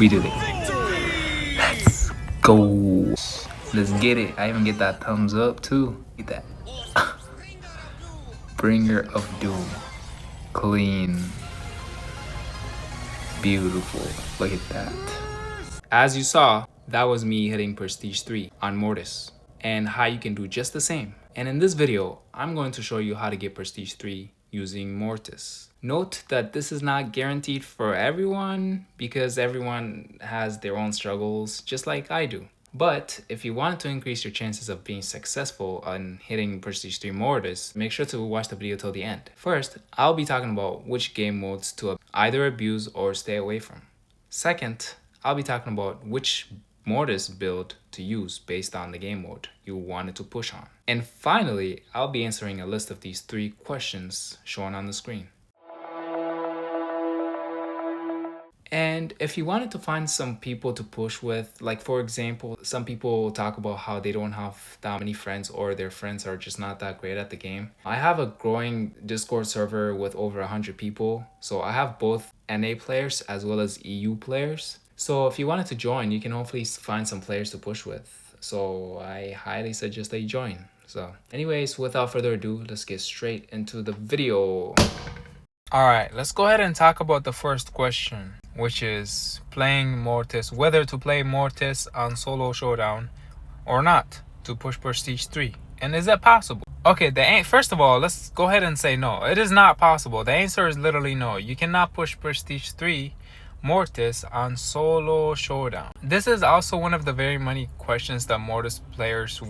We did it. Let's go. Let's get it. I even get that thumbs up too. Get that. Bringer of Doom. Clean. Beautiful. Look at that. As you saw, that was me hitting Prestige 3 on Mortis, and how you can do just the same. And in this video, I'm going to show you how to get Prestige 3 using Mortis. Note that this is not guaranteed for everyone because everyone has their own struggles, just like I do. But if you want to increase your chances of being successful on hitting Prestige 3 Mortis, make sure to watch the video till the end. First, I'll be talking about which game modes to either abuse or stay away from. Second, I'll be talking about which Mortis build to use based on the game mode you wanted to push on. And finally, I'll be answering a list of these 3 questions shown on the screen. And if you wanted to find some people to push with, like for example, some people talk about how they don't have that many friends or their friends are just not that great at the game. I have a growing Discord server with over 100 people. So I have both NA players as well as EU players. So if you wanted to join, you can hopefully find some players to push with. So I highly suggest that you join. So anyways, without further ado, let's get straight into the video. Alright, let's go ahead and talk about the first question, which is playing Mortis, whether to play Mortis on solo showdown or not to push Prestige 3. And is that possible? Okay, first of all, let's go ahead and say no. It is not possible. The answer is literally no. You cannot push Prestige 3 Mortis on solo showdown. This is also one of the very many questions that Mortis players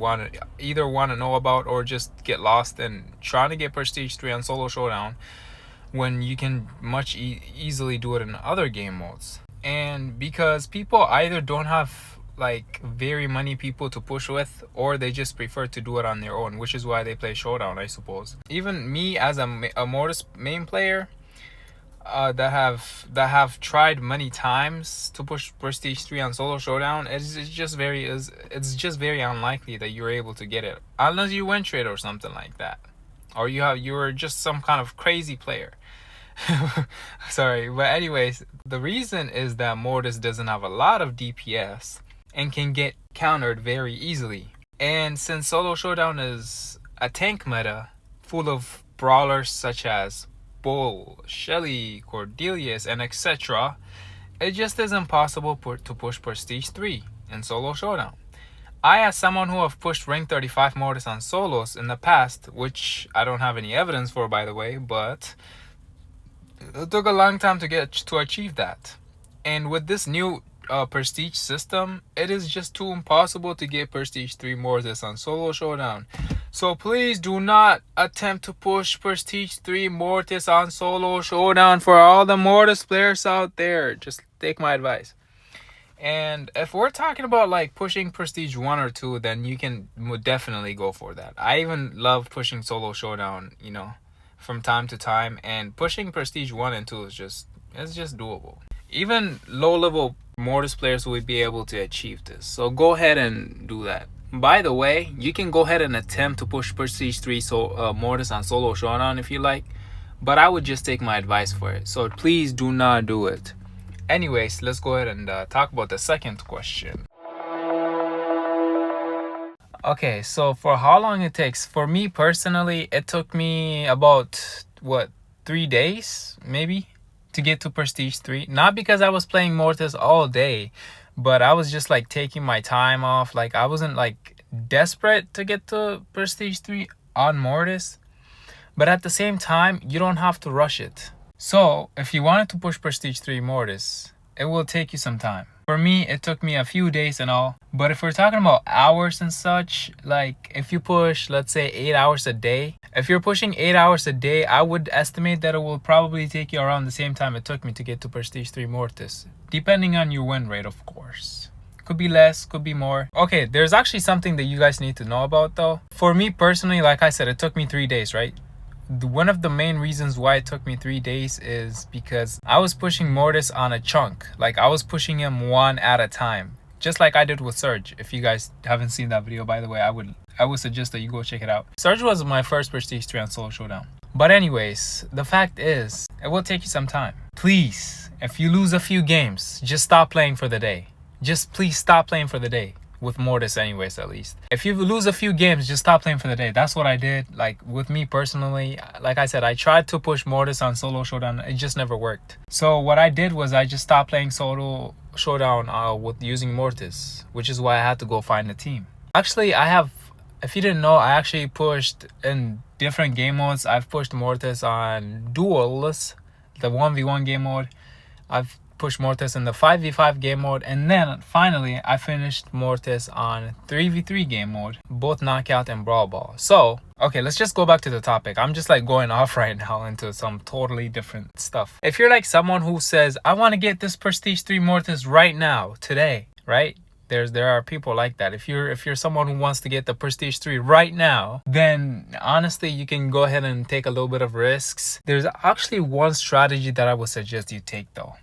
either want to know about or just get lost in trying to get Prestige 3 on solo showdown, when you can much easily do it in other game modes. And because people either don't have like very many people to push with, or they just prefer to do it on their own, which is why they play showdown, I suppose. Even me as a Mortis main player that have tried many times to push Prestige 3 on solo showdown, it's just very unlikely that you're able to get it unless you win trade or something like that, or you're just some kind of crazy player. Sorry, but anyways, the reason is that Mortis doesn't have a lot of DPS and can get countered very easily. And since solo showdown is a tank meta full of brawlers such as Bull, Shelly, Cordelius, and etc., it just isn't possible to push Prestige 3 in solo showdown. I, as someone who have pushed rank 35 Mortis on solos in the past, which I don't have any evidence for, by the way, but it took a long time to achieve that. And with this new Prestige system, it is just too impossible to get Prestige 3 Mortis on solo showdown. So please do not attempt to push Prestige 3 Mortis on solo showdown for all the Mortis players out there. Just take my advice. And if we're talking about like pushing Prestige 1 or 2, then you can definitely go for that. I even love pushing solo showdown, you know, from time to time. And pushing Prestige 1 and 2 is just doable. Even low-level Mortis players will be able to achieve this. So go ahead and do that. By the way, you can go ahead and attempt to push Prestige 3 Mortis on solo showdown if you like. But I would just take my advice for it. So please do not do it. Anyways, let's go ahead and talk about the second question. Okay, so for how long it takes, for me personally, it took me about, 3 days, maybe, to get to Prestige 3. Not because I was playing Mortis all day, but I was just like taking my time off. Like I wasn't like desperate to get to Prestige 3 on Mortis. But at the same time, you don't have to rush it. So, if you wanted to push Prestige 3 Mortis, it will take you some time. For me, it took me a few days and all. But if we're talking about hours and such, like if you push, let's say 8 hours a day. If you're pushing 8 hours a day, I would estimate that it will probably take you around the same time it took me to get to Prestige 3 Mortis. Depending on your win rate, of course. Could be less, could be more. Okay, there's actually something that you guys need to know about though. For me personally, like I said, it took me 3 days, right? One of the main reasons why it took me 3 days is because I was pushing Mortis on a chunk. Like I was pushing him one at a time, just like I did with Surge. If you guys haven't seen that video, by the way, I would suggest that you go check it out. Surge was my first Prestige 3 on solo showdown. But anyways, the fact is, it will take you some time. Please, if you lose a few games, just stop playing for the day. Just please stop playing for the day. With Mortis anyways, at least. If you lose a few games, just stop playing for the day. That's what I did. Like, with me personally, like I said, I tried to push Mortis on solo showdown. It just never worked. So what I did was I just stopped playing solo showdown with using Mortis, which is why I had to go find a team. Actually, if you didn't know, I actually pushed in different game modes. I've pushed Mortis on duels, the 1v1 game mode. I've pushed Mortis in the 5v5 game mode, and then finally I finished Mortis on 3v3 game mode, both knockout and brawl ball. So okay, let's just go back to the topic. I'm just like going off right now into some totally different stuff. If you're like someone who says, I want to get this Prestige 3 Mortis right now, today, right? There are people like that. If you're someone who wants to get the Prestige 3 right now, then honestly you can go ahead and take a little bit of risks. There's actually one strategy that I would suggest you take though.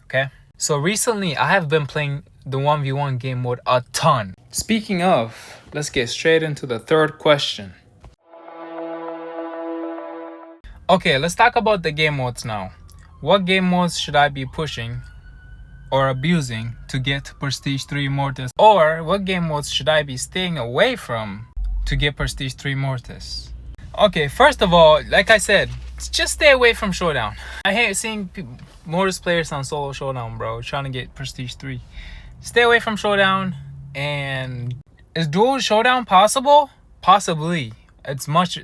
Okay, so recently I have been playing the 1v1 game mode a ton. Speaking of, let's get straight into the third question. Okay, let's talk about the game modes now. What game modes should I be pushing or abusing to get Prestige 3 Mortis? Or what game modes should I be staying away from to get Prestige 3 Mortis? Okay, first of all, like I said, just stay away from Showdown. I hate seeing Mortis players on solo Showdown, bro, trying to get Prestige 3. Stay away from Showdown. And is dual Showdown possible? Possibly. It's much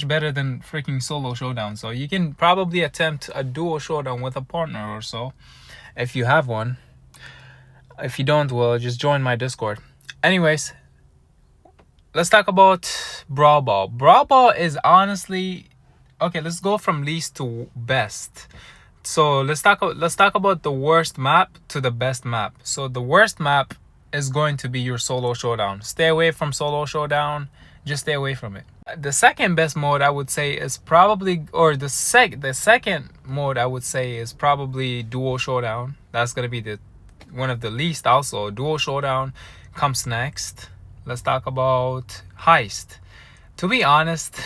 better than freaking solo Showdown. So you can probably attempt a dual Showdown with a partner or so, if you have one. If you don't, well, just join my Discord. Anyways, let's talk about Brawl Ball. Brawl Ball is honestly... Okay, let's go from least to best. So let's talk about the worst map to the best map. So the worst map is going to be your solo Showdown. Stay away from solo Showdown. Just stay away from it. The second best mode I would say is probably, or the second mode I would say is probably duo Showdown. That's gonna be the one of the least. Also, duo Showdown comes next. Let's talk about Heist. To be honest,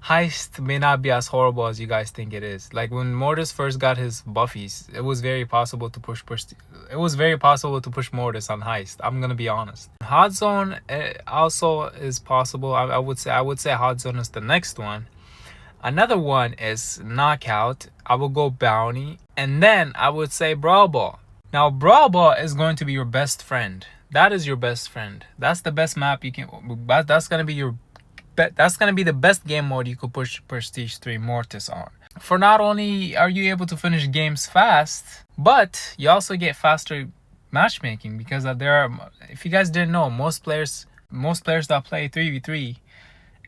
Heist may not be as horrible as you guys think it is. Like when Mortis first got his buffies, it was very possible to push Mortis on Heist. I'm gonna be honest. Hot Zone also is possible. I would say Hot Zone is the next one. Another one is Knockout. I will go Bounty, and then I would say Brawl Ball. Now Brawl Ball is going to be your best friend. That is your best friend. That's the best map you can. That's gonna be the best game mode you could push Prestige 3 Mortis on. For not only are you able to finish games fast, but you also get faster matchmaking, because if you guys didn't know, most players that play 3v3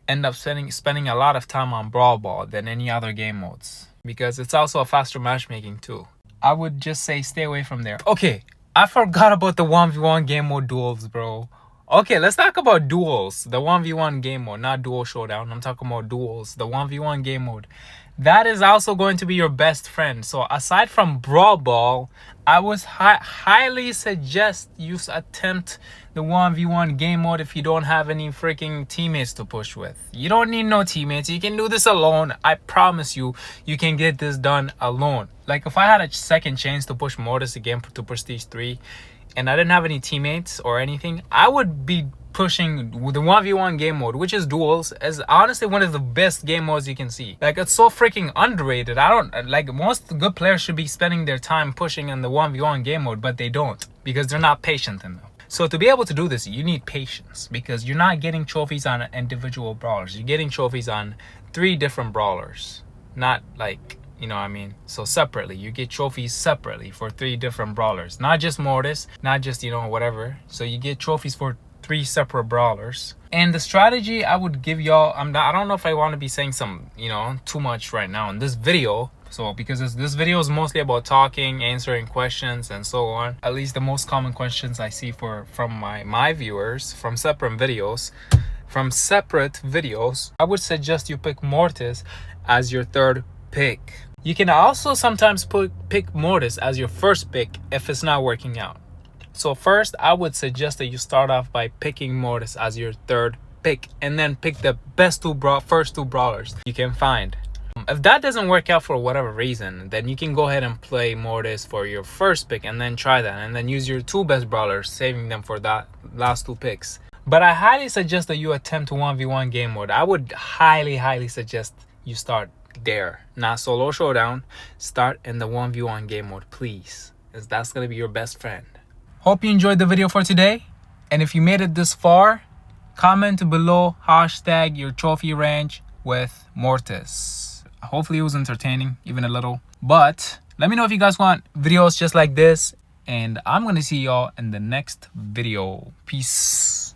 end up spending a lot of time on Brawl Ball than any other game modes, because it's also a faster matchmaking too. I would just say stay away from there. Okay, I forgot about the 1v1 game mode duels, bro. Okay, let's talk about duels. The 1v1 game mode, not dual Showdown. I'm talking about duels, the 1v1 game mode. That is also going to be your best friend. So aside from Brawl Ball, I would highly suggest you attempt the 1v1 game mode if you don't have any freaking teammates to push with. You don't need no teammates. You can do this alone. I promise you, you can get this done alone. Like if I had a second chance to push Mortis again to Prestige 3, and I didn't have any teammates or anything, I would be pushing the 1v1 game mode, which is duels, as honestly one of the best game modes you can see. Like, it's so freaking underrated. Most good players should be spending their time pushing in the 1v1 game mode, but they don't, because they're not patient enough. So to be able to do this, you need patience, because you're not getting trophies on individual brawlers. You're getting trophies on 3 different brawlers, not like... You know what I mean? So separately, you get trophies separately for 3 different brawlers. Not just Mortis, not just, whatever. So you get trophies for 3 separate brawlers. And the strategy I would give y'all, I don't know if I want to be saying some, too much right now in this video. So because this video is mostly about talking, answering questions, and so on. At least the most common questions I see from my viewers from separate videos. I would suggest you pick Mortis as your third pick. You can also sometimes pick Mortis as your first pick if it's not working out. So first, I would suggest that you start off by picking Mortis as your third pick, and then pick the best first two brawlers you can find. If that doesn't work out for whatever reason, then you can go ahead and play Mortis for your first pick and then try that, and then use your 2 best brawlers, saving them for that last 2 picks. But I highly suggest that you attempt to 1v1 game mode. I would highly suggest you start there, not solo showdown. Start in the 1v1 game mode, please, as that's gonna be your best friend. Hope you enjoyed the video for today, and if you made it this far, comment below hashtag your trophy ranch with Mortis. Hopefully it was entertaining, even a little. But let me know if you guys want videos just like this, and I'm gonna see y'all in the next video. Peace.